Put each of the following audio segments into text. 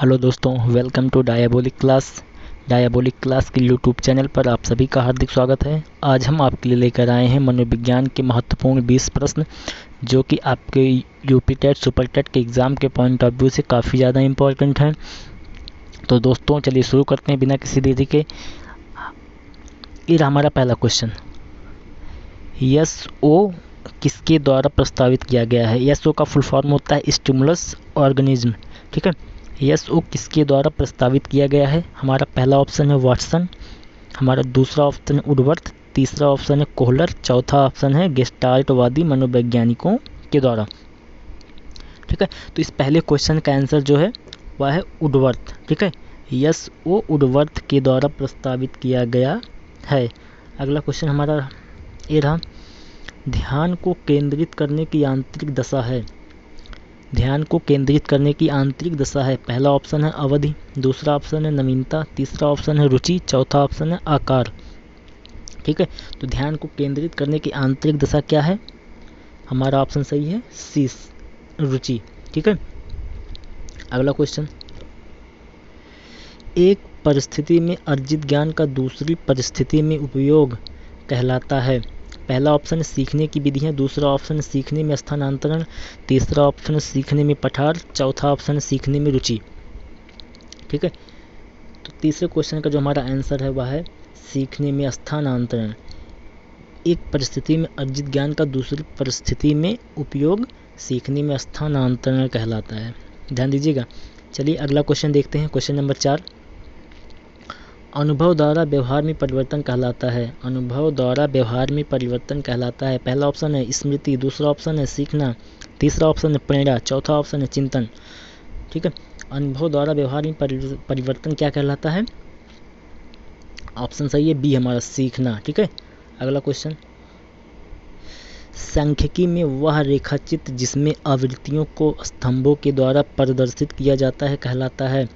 Hello दोस्तों, welcome to डायाबोलिक class के YouTube channel पर आप सभी का हार्दिक स्वागत है। आज हम आपके लिए लेकर आए हैं मनोविज्ञान के महत्वपूर्ण 20 प्रश्न जो कि आपके यूपी टेट सुपर टेट के एग्ज़ाम के पॉइंट ऑफ व्यू से काफ़ी ज़्यादा इम्पोर्टेंट हैं। तो दोस्तों चलिए शुरू करते हैं बिना किसी देरी के। ये हमारा पहला क्वेश्चन, SO किसके द्वारा प्रस्तावित किया गया है। SO का फुल फॉर्म होता है स्टिमुलस ऑर्गेनिज्म। ठीक है, SO किसके द्वारा प्रस्तावित किया गया है। हमारा पहला ऑप्शन है वाटसन, हमारा दूसरा ऑप्शन है वुडवर्थ, तीसरा ऑप्शन है कोहलर, चौथा ऑप्शन है गेस्टाल्टवादी मनोवैज्ञानिकों के द्वारा। ठीक है, तो इस पहले क्वेश्चन का आंसर जो है वह है वुडवर्थ। ठीक है, SO वुडवर्थ के द्वारा प्रस्तावित किया गया है। अगला क्वेश्चन हमारा ये रहा, ध्यान को केंद्रित करने की आंतरिक दशा है। ध्यान को केंद्रित करने की आंतरिक दशा है। पहला ऑप्शन है अवधि, दूसरा ऑप्शन है नवीनता, तीसरा ऑप्शन है रुचि, चौथा ऑप्शन है आकार। ठीक है, तो ध्यान को केंद्रित करने की आंतरिक दशा क्या है। हमारा ऑप्शन सही है सी, रुचि। ठीक है, अगला क्वेश्चन, एक परिस्थिति में अर्जित ज्ञान का दूसरी परिस्थिति में उपयोग कहलाता है। पहला ऑप्शन है सीखने की विधियाँ, दूसरा ऑप्शन है सीखने में स्थानांतरण, तीसरा ऑप्शन है सीखने में पठार, चौथा ऑप्शन है सीखने में रुचि। ठीक है, तो तीसरे क्वेश्चन का जो हमारा आंसर है वह है सीखने में स्थानांतरण। एक परिस्थिति में अर्जित ज्ञान का दूसरी परिस्थिति में उपयोग सीखने में स्थानांतरण कहलाता है। ध्यान दीजिएगा। चलिए अगला क्वेश्चन देखते हैं। क्वेश्चन नंबर 4, अनुभव द्वारा व्यवहार में परिवर्तन कहलाता है। अनुभव द्वारा व्यवहार में परिवर्तन कहलाता है। पहला ऑप्शन है स्मृति, दूसरा ऑप्शन है सीखना, तीसरा ऑप्शन है प्रेरणा, चौथा ऑप्शन है चिंतन। ठीक है, अनुभव द्वारा व्यवहार में परिवर्तन क्या कहलाता है। ऑप्शन सही है बी हमारा सीखना। ठीक है, अगला क्वेश्चन, सांख्यिकी में वह रेखाचित्र जिसमें आवृत्तियों को स्तंभों के द्वारा प्रदर्शित किया जाता है कहलाता है।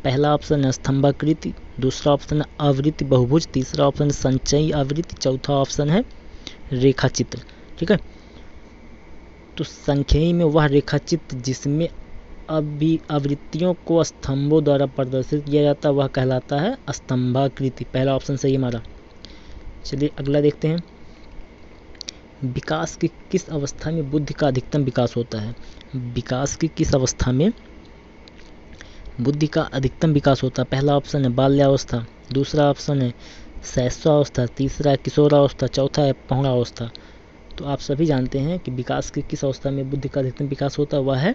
पहला ऑप्शन है स्तंभाकृति, दूसरा ऑप्शन है आवृत्ति बहुभुज, तीसरा ऑप्शन है संचयी आवृत्ति, चौथा ऑप्शन है रेखाचित्र। ठीक है, तो संख्यई में वह रेखाचित्र जिसमें आवृत्तियों को स्तंभों द्वारा प्रदर्शित किया जाता है वह कहलाता है स्तंभाकृति। पहला ऑप्शन सही हमारा। चलिए अगला देखते हैं, विकास की किस अवस्था में बुद्धि का अधिकतम विकास होता है। विकास की किस अवस्था में बुद्धि का अधिकतम विकास होता है। पहला ऑप्शन है बाल्यावस्था, दूसरा ऑप्शन है शैशवावस्था, तीसरा है किशोरावस्था, चौथा है प्रौढ़ावस्था। तो आप सभी जानते हैं कि विकास की किस अवस्था में बुद्धि का अधिकतम विकास होता है वह है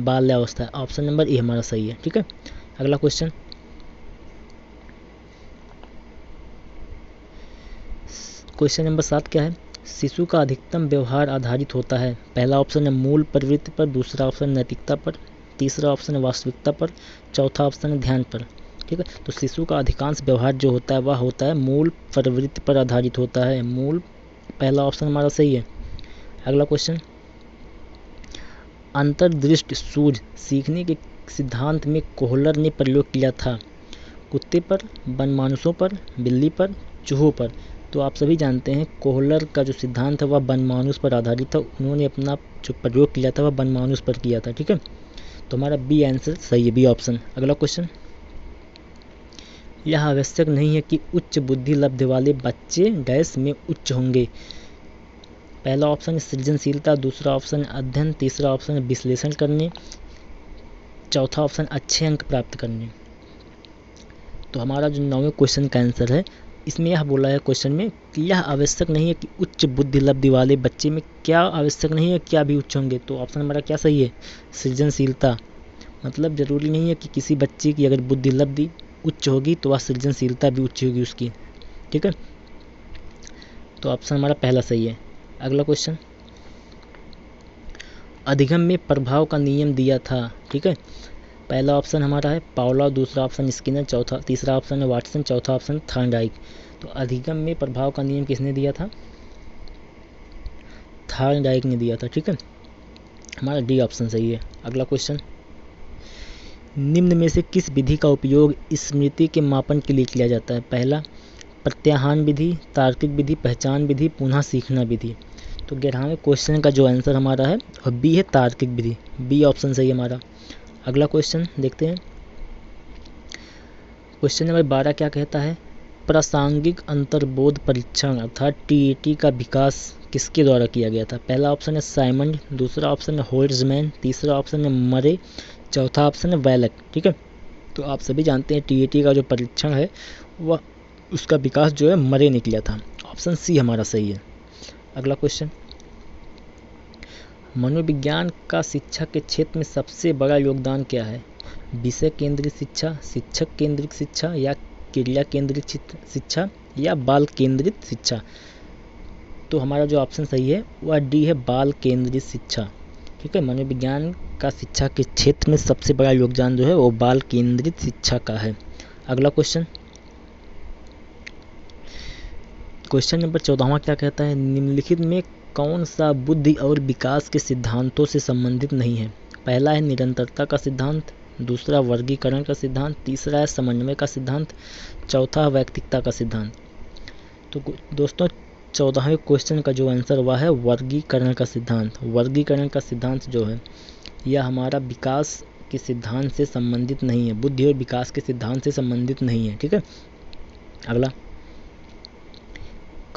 बाल्यावस्था। ऑप्शन नंबर ए हमारा सही है। ठीक है, अगला क्वेश्चन, क्वेश्चन नंबर 7 क्या है, शिशु का अधिकतम व्यवहार आधारित होता है। पहला ऑप्शन है मूल प्रवृत्ति पर, दूसरा ऑप्शन नैतिकता पर, तीसरा ऑप्शन है वास्तविकता पर, चौथा ऑप्शन है ध्यान पर। ठीक है, तो शिशु का अधिकांश व्यवहार जो होता है वह होता है मूल प्रवृत्ति पर आधारित होता है। मूल, पहला ऑप्शन हमारा सही है। अगला क्वेश्चन, अंतर्दृष्टि सूझ सीखने के सिद्धांत में कोहलर ने प्रयोग किया था। कुत्ते पर, वनमानुषों पर, बिल्ली पर, चूहों पर। तो आप सभी जानते हैं कोहलर का जो सिद्धांत है वह वनमानुष पर आधारित था। उन्होंने अपना जो प्रयोग किया था वह वनमानुष पर किया था। ठीक है, तो हमारा बी आंसर सही है, बी ऑप्शन। अगला क्वेश्चन, यह आवश्यक नहीं है कि उच्च बुद्धि लब्धि वाले बच्चे डैश में उच्च होंगे। पहला ऑप्शन है सृजनशीलता, दूसरा ऑप्शन है अध्ययन, तीसरा ऑप्शन है विश्लेषण करने, चौथा ऑप्शन अच्छे अंक प्राप्त करने। तो हमारा जो 9वें क्वेश्चन का आंसर है इसमें यह बोला है क्वेश्चन में कि यह आवश्यक नहीं है कि उच्च बुद्धि लब्धि वाले बच्चे में क्या आवश्यक नहीं है क्या भी उच्च होंगे। तो ऑप्शन हमारा क्या सही है, सृजनशीलता। मतलब जरूरी नहीं है कि किसी बच्चे की अगर बुद्धि लब्धि उच्च होगी तो वह सृजनशीलता भी उच्च होगी उसकी। ठीक है, तो ऑप्शन हमारा पहला सही है। अगला क्वेश्चन, अधिगम में प्रभाव का नियम दिया था। ठीक है, पहला ऑप्शन हमारा है पावलोव, दूसरा ऑप्शन स्किनर, तीसरा ऑप्शन है वाटसन, चौथा ऑप्शन थॉर्नडाइक। तो अधिगम में प्रभाव का नियम किसने दिया था, थॉर्नडाइक ने दिया था। ठीक है, हमारा डी ऑप्शन सही है। अगला क्वेश्चन, निम्न में से किस विधि का उपयोग स्मृति के मापन के लिए किया जाता है। पहला प्रत्याहान विधि, तार्किक विधि, पहचान विधि, पुनः सीखना विधि। तो 11वें क्वेश्चन का जो आंसर हमारा है और बी है तार्किक विधि। बी ऑप्शन सही है हमारा। अगला क्वेश्चन देखते हैं, क्वेश्चन नंबर 12 क्या कहता है, प्रासंगिक अंतर्बोध परीक्षण अर्थात टीईटी का विकास किसके द्वारा किया गया था। पहला ऑप्शन है साइमंड, दूसरा ऑप्शन है होल्ट्जमैन, तीसरा ऑप्शन है मरे, चौथा ऑप्शन है वेलक। ठीक है, तो आप सभी जानते हैं टीईटी का जो परीक्षण है वह उसका विकास जो है मरे ने किया था। ऑप्शन सी हमारा सही है। अगला क्वेश्चन, मनोविज्ञान का शिक्षा के क्षेत्र में सबसे बड़ा योगदान क्या है। विषय केंद्रित शिक्षा, शिक्षक केंद्रित शिक्षा, या क्रिया केंद्रित शिक्षा, या बाल केंद्रित शिक्षा। तो हमारा जो ऑप्शन सही है वह डी है, बाल केंद्रित शिक्षा। ठीक है, मनोविज्ञान का शिक्षा के क्षेत्र में सबसे बड़ा योगदान जो है वो बाल केंद्रित शिक्षा का है। अगला क्वेश्चन, क्वेश्चन नंबर 14वां क्या कहता है, निम्नलिखित में कौन सा बुद्धि और विकास के सिद्धांतों से संबंधित नहीं है। पहला है निरंतरता का सिद्धांत, दूसरा वर्गीकरण का सिद्धांत, तीसरा है समन्वय का सिद्धांत, चौथा व्यक्तिकता का सिद्धांत। तो दोस्तों 14वें क्वेश्चन का जो आंसर हुआ है वर्गीकरण का सिद्धांत। वर्गीकरण का सिद्धांत जो है यह हमारा विकास के सिद्धांत से संबंधित नहीं है, बुद्धि और विकास के सिद्धांत से संबंधित नहीं है। ठीक है, अगला,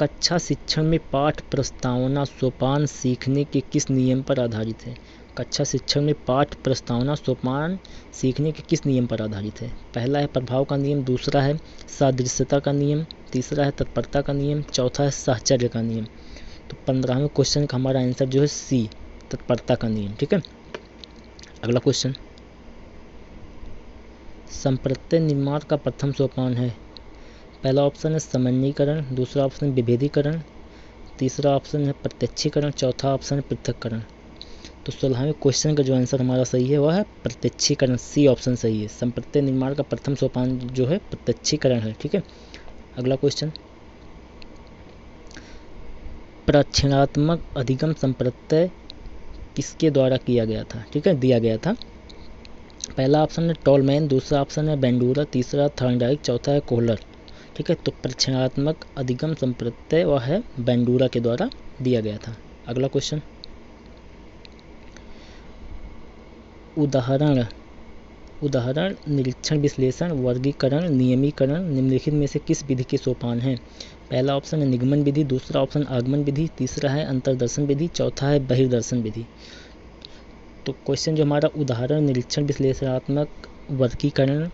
कक्षा शिक्षण में पाठ प्रस्तावना सोपान सीखने के किस नियम पर आधारित है। कक्षा शिक्षण में पाठ प्रस्तावना सोपान सीखने के किस नियम पर आधारित है। पहला है प्रभाव का नियम, दूसरा है सादृश्यता का नियम, तीसरा है तत्परता का नियम, चौथा है साहचर्य का नियम। तो 15वें क्वेश्चन का हमारा आंसर जो है सी, तत्परता का नियम। ठीक है, अगला क्वेश्चन, संप्रत्यय निर्माण का प्रथम सोपान है। पहला ऑप्शन है सामान्यीकरण, दूसरा ऑप्शन विभेदीकरण, तीसरा ऑप्शन है प्रत्यक्षीकरण, चौथा ऑप्शन है पृथक्करण। तो 16वें क्वेश्चन का जो आंसर हमारा सही है वह है प्रत्यक्षीकरण, सी ऑप्शन सही है। संप्रत्यय निर्माण का प्रथम सोपान जो है प्रत्यक्षीकरण है। ठीक है, अगला क्वेश्चन, प्रक्षेणात्मक अधिगम संप्रत्यय किसके द्वारा किया गया था। ठीक है, दिया गया था। पहला ऑप्शन है टॉलमैन, दूसरा ऑप्शन है बेंडूरा, तीसरा थॉर्नडाइक, चौथा है कोहलर। ठीक है, तो प्रक्षेणात्मक अधिगम संप्रत्यय वह है बेंडूरा के द्वारा दिया गया था। अगला क्वेश्चन, उदाहरण निरीक्षण विश्लेषण वर्गीकरण नियमीकरण निम्नलिखित में से किस विधि के सोपान हैं। पहला ऑप्शन है निगमन विधि, दूसरा ऑप्शन आगमन विधि, तीसरा है अंतर्दर्शन विधि, चौथा है बहिर्दर्शन विधि। तो क्वेश्चन जो हमारा उदाहरण निरीक्षण विश्लेषणात्मक वर्गीकरण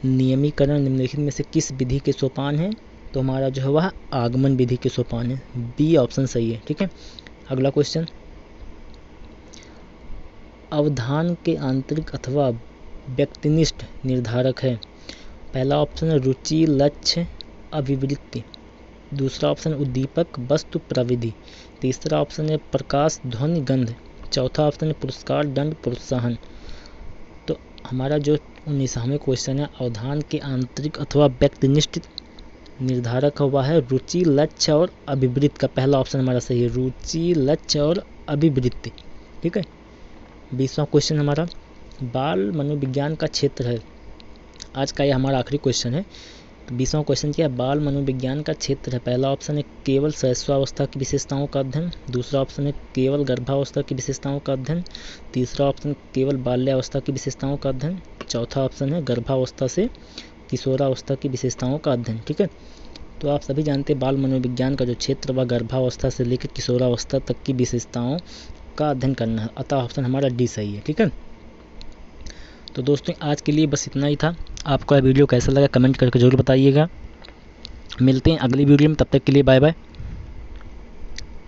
नियमीकरण निम्नलिखित में से किस विधि के सोपान है, तो हमारा जो है वह आगमन विधि के सोपान है, बी ऑप्शन सही है। ठीक है, अगला क्वेश्चन, अवधान के आंतरिक अथवा व्यक्तिनिष्ठ निर्धारक है। पहला ऑप्शन है रुचि लक्ष्य अभिवृत्ति, दूसरा ऑप्शन उद्दीपक वस्तु प्रविधि, तीसरा ऑप्शन है प्रकाश ध्वनि गंध, चौथा ऑप्शन है पुरस्कार दंड प्रोत्साहन। तो हमारा जो 19वां क्वेश्चन है अवधान के आंतरिक अथवा व्यक्तिनिष्ठ निर्धारक हुआ है रुचि लक्ष्य और अभिवृत्ति का पहला ऑप्शन हमारा सही है, रुचि लक्ष्य और अभिवृत्ति। ठीक है, 20वां क्वेश्चन हमारा बाल मनोविज्ञान का क्षेत्र है। आज का ये हमारा आखिरी क्वेश्चन है। 20वां क्वेश्चन क्या है, बाल मनोविज्ञान का क्षेत्र है। पहला ऑप्शन है केवल शैशवावस्था की विशेषताओं का अध्ययन, दूसरा ऑप्शन है केवल गर्भावस्था की विशेषताओं का अध्ययन, तीसरा ऑप्शन केवल बाल्यावस्था की विशेषताओं का अध्ययन, चौथा ऑप्शन है गर्भावस्था से किशोरावस्था की विशेषताओं का अध्ययन। ठीक है, तो आप सभी जानते हैं बाल मनोविज्ञान का जो क्षेत्र व गर्भावस्था से लेकर किशोरावस्था तक की विशेषताओं का अध्ययन करना है, अतः ऑप्शन हमारा डी सही है। ठीक है, तो दोस्तों आज के लिए बस इतना ही था। आपको यह वीडियो कैसा लगा कमेंट करके जरूर बताइएगा। मिलते हैं अगली वीडियो में, तब तक के लिए बाय बाय।